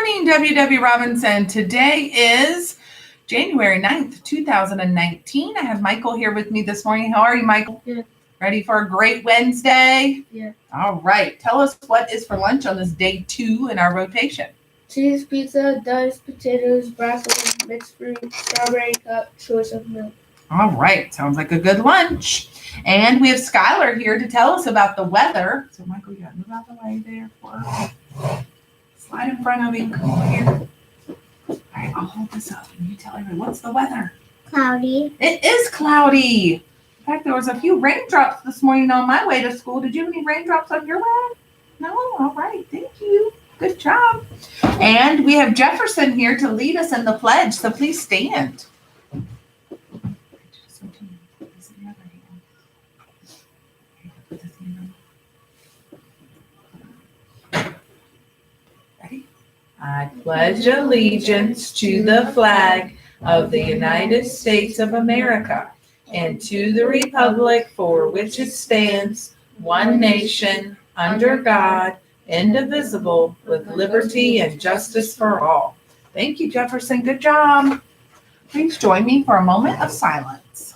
morning, WW Robinson. Today is January 9th, 2019. I have Michael here with me this morning. How are you, Michael? Good. Ready for a great Wednesday? Yeah. All right. Tell us what is for lunch on this day 2 in our rotation. Cheese pizza, diced potatoes, broccoli, mixed fruit, strawberry cup, choice of milk. All right. Sounds like a good lunch. And we have Skylar here to tell us about the weather. So, Michael, you got to move out the way there for us. Slide in front of him. Come over here. All right, I'll hold this up and you tell everyone what's the weather. Cloudy. It is cloudy. In fact, there was a few raindrops this morning on my way to school. Did you have any raindrops on your way? No? All right. Thank you. Good job. And we have Jefferson here to lead us in the pledge. So please stand. Ready? I pledge allegiance to the flag of the United States of America and to the republic for which it stands, one nation, under God, indivisible, with liberty and justice for all. Thank you, Jefferson. Good job. Please join me for a moment of silence.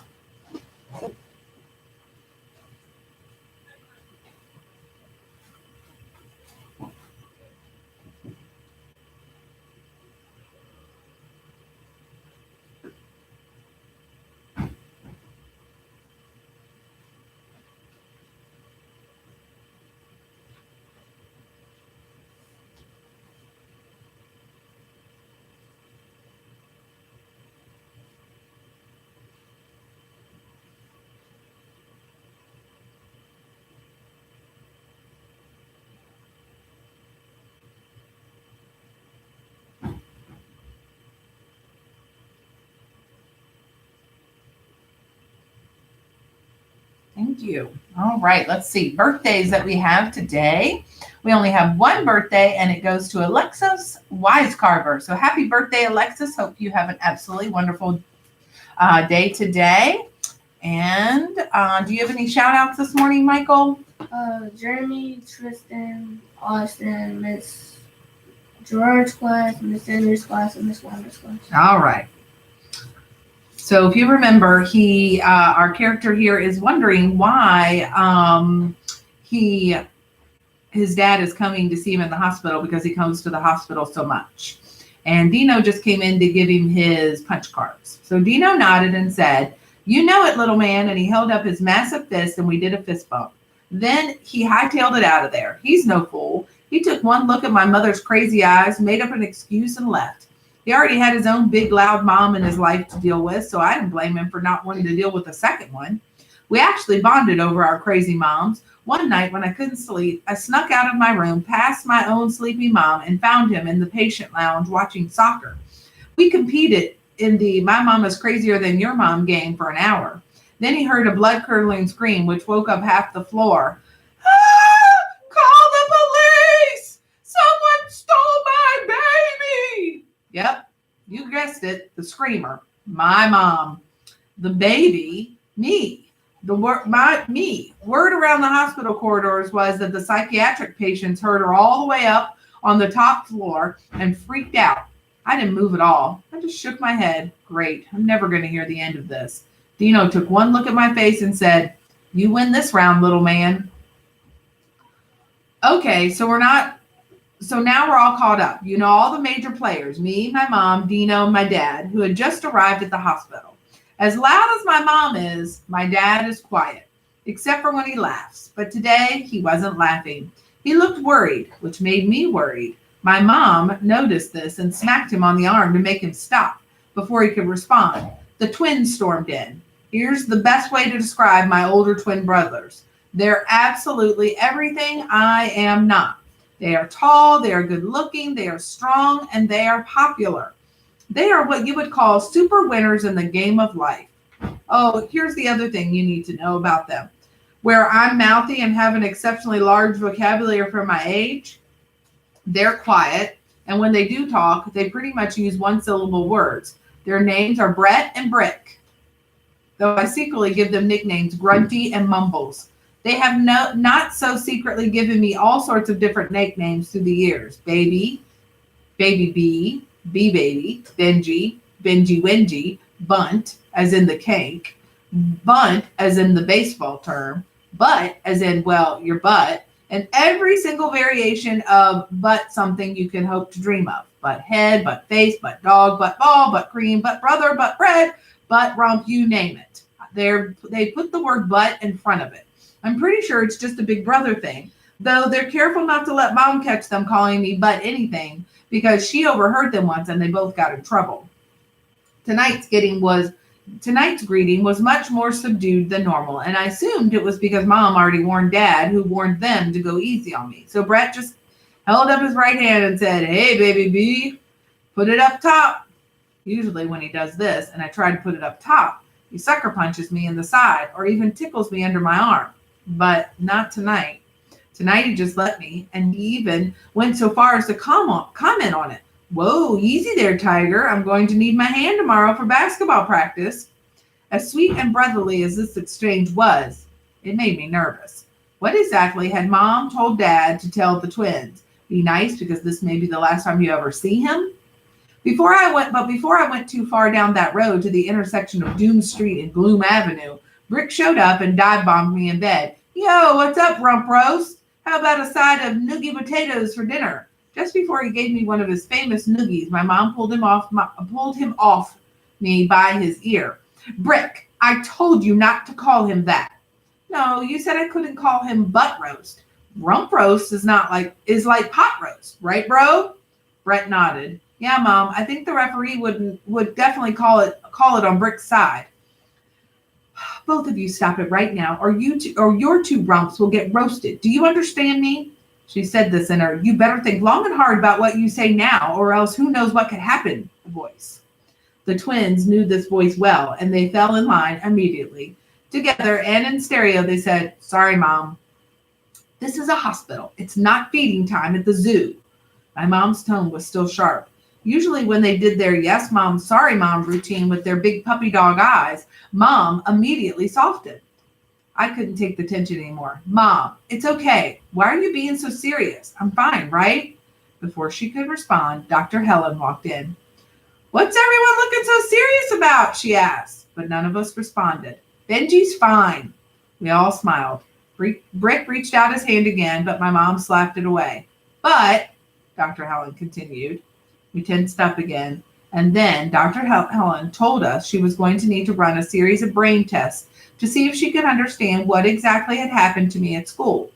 Thank you. All right, let's see. Birthdays that we have today. We only have one birthday, and it goes to Alexis Wisecarver. So happy birthday, Alexis. Hope you have an absolutely wonderful day today. And do you have any shout outs this morning, Michael? Jeremy, Tristan, Austin, Miss Gerard's class, Miss Andrew's class, and Miss Wanda's class. All right. So if you remember, our character here is wondering why his dad is coming to see him in the hospital because he comes to the hospital so much. And Dino just came in to give him his punch cards. So Dino nodded and said, "You know it, little man." And he held up his massive fist and we did a fist bump. Then he hightailed it out of there. He's no fool. He took one look at my mother's crazy eyes, made up an excuse and left. He already had his own big, loud mom in his life to deal with, so I didn't blame him for not wanting to deal with the second one. We actually bonded over our crazy moms. One night when I couldn't sleep, I snuck out of my room, past my own sleepy mom, and found him in the patient lounge watching soccer. We competed in the "My Mama's Crazier Than Your Mom" game for an hour. Then he heard a blood-curdling scream, which woke up half the floor. "Ah! Call the police! Someone stole my baby!" Yep, you guessed it, the screamer, my mom. The baby, me. Me. Word around the hospital corridors was that the psychiatric patients heard her all the way up on the top floor and freaked out. I didn't move at all. I just shook my head. Great, I'm never going to hear the end of this. Dino took one look at my face and said, "You win this round, little man." Okay, so now we're all caught up. You know all the major players, me, my mom, Dino, my dad, who had just arrived at the hospital. As loud as my mom is, my dad is quiet, except for when he laughs. But today, he wasn't laughing. He looked worried, which made me worried. My mom noticed this and smacked him on the arm to make him stop before he could respond. The twins stormed in. Here's the best way to describe my older twin brothers. They're absolutely everything I am not. They are tall, they are good looking, they are strong, and they are popular. They are what you would call super winners in the game of life. Oh, here's the other thing you need to know about them. Where I'm mouthy and have an exceptionally large vocabulary for my age, they're quiet, and when they do talk, they pretty much use one-syllable words. Their names are Brett and Brick, though I secretly give them nicknames Grunty and Mumbles. They have not so secretly given me all sorts of different nicknames through the years. Baby, baby B, B baby, Benji, Benji Wenji, bunt, as in the cake, bunt, as in the baseball term, butt, as in, well, your butt, and every single variation of butt something you can hope to dream of. Butt head, butt face, butt dog, butt ball, butt cream, butt brother, butt bread, butt rump, you name it. They put the word butt in front of it. I'm pretty sure it's just a big brother thing, though they're careful not to let mom catch them calling me butt anything because she overheard them once and they both got in trouble. Tonight's greeting was much more subdued than normal, and I assumed it was because mom already warned dad, who warned them to go easy on me. So Brett just held up his right hand and said, "Hey, baby B, put it up top." Usually when he does this and I try to put it up top, he sucker punches me in the side or even tickles me under my arm. But not tonight. Tonight he just let me, and he even went so far as to comment on it. "Whoa, easy there, Tiger. I'm going to need my hand tomorrow for basketball practice." As sweet and brotherly as this exchange was, it made me nervous. What exactly had mom told dad to tell the twins? Be nice because this may be the last time you ever see him? Before I went too far down that road to the intersection of Doom Street and Bloom Avenue, Brick showed up and dive bombed me in bed. "Yo, what's up, rump roast? How about a side of noogie potatoes for dinner?" Just before he gave me one of his famous noogies, my mom pulled him off me by his ear. "Brick, I told you not to call him that." "No, you said I couldn't call him butt roast. Rump roast is like pot roast, right, bro?" Brett nodded. "Yeah, Mom, I think the referee would definitely call it on Brick's side." "Both of you stop it right now, or your two rumps will get roasted. Do you understand me?" She said this in her "you better think long and hard about what you say now, or else who knows what could happen" voice. The twins knew this voice well, and they fell in line immediately. Together and in stereo, they said, "Sorry, Mom. This is a hospital. It's not feeding time at the zoo." My mom's tone was still sharp. Usually when they did their "yes, Mom, sorry, Mom" routine with their big puppy dog eyes, Mom immediately softened. I couldn't take the tension anymore. "Mom, it's okay. Why are you being so serious? I'm fine, right?" Before she could respond, Dr. Helen walked in. "What's everyone looking so serious about?" she asked, but none of us responded. "Benji's fine." We all smiled. Brick reached out his hand again, but my mom slapped it away. "But," Dr. Helen continued, we tensed up again. And then Dr. Helen told us she was going to need to run a series of brain tests to see if she could understand what exactly had happened to me at school.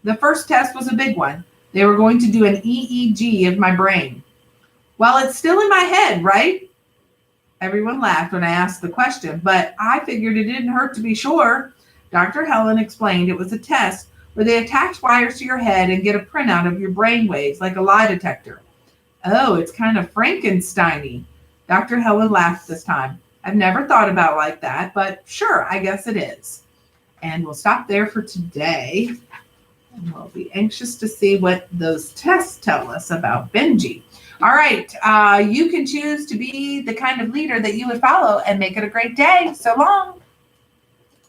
The first test was a big one. They were going to do an EEG of my brain. "Well, it's still in my head, right?" Everyone laughed when I asked the question, but I figured it didn't hurt to be sure. Dr. Helen explained it was a test where they attach wires to your head and get a printout of your brain waves like a lie detector. "Oh, it's kind of Frankenstein-y." Dr. Helen laughed this time. "I've never thought about it like that, but sure, I guess it is." And we'll stop there for today. And we'll be anxious to see what those tests tell us about Benji. All right, you can choose to be the kind of leader that you would follow and make it a great day. So long.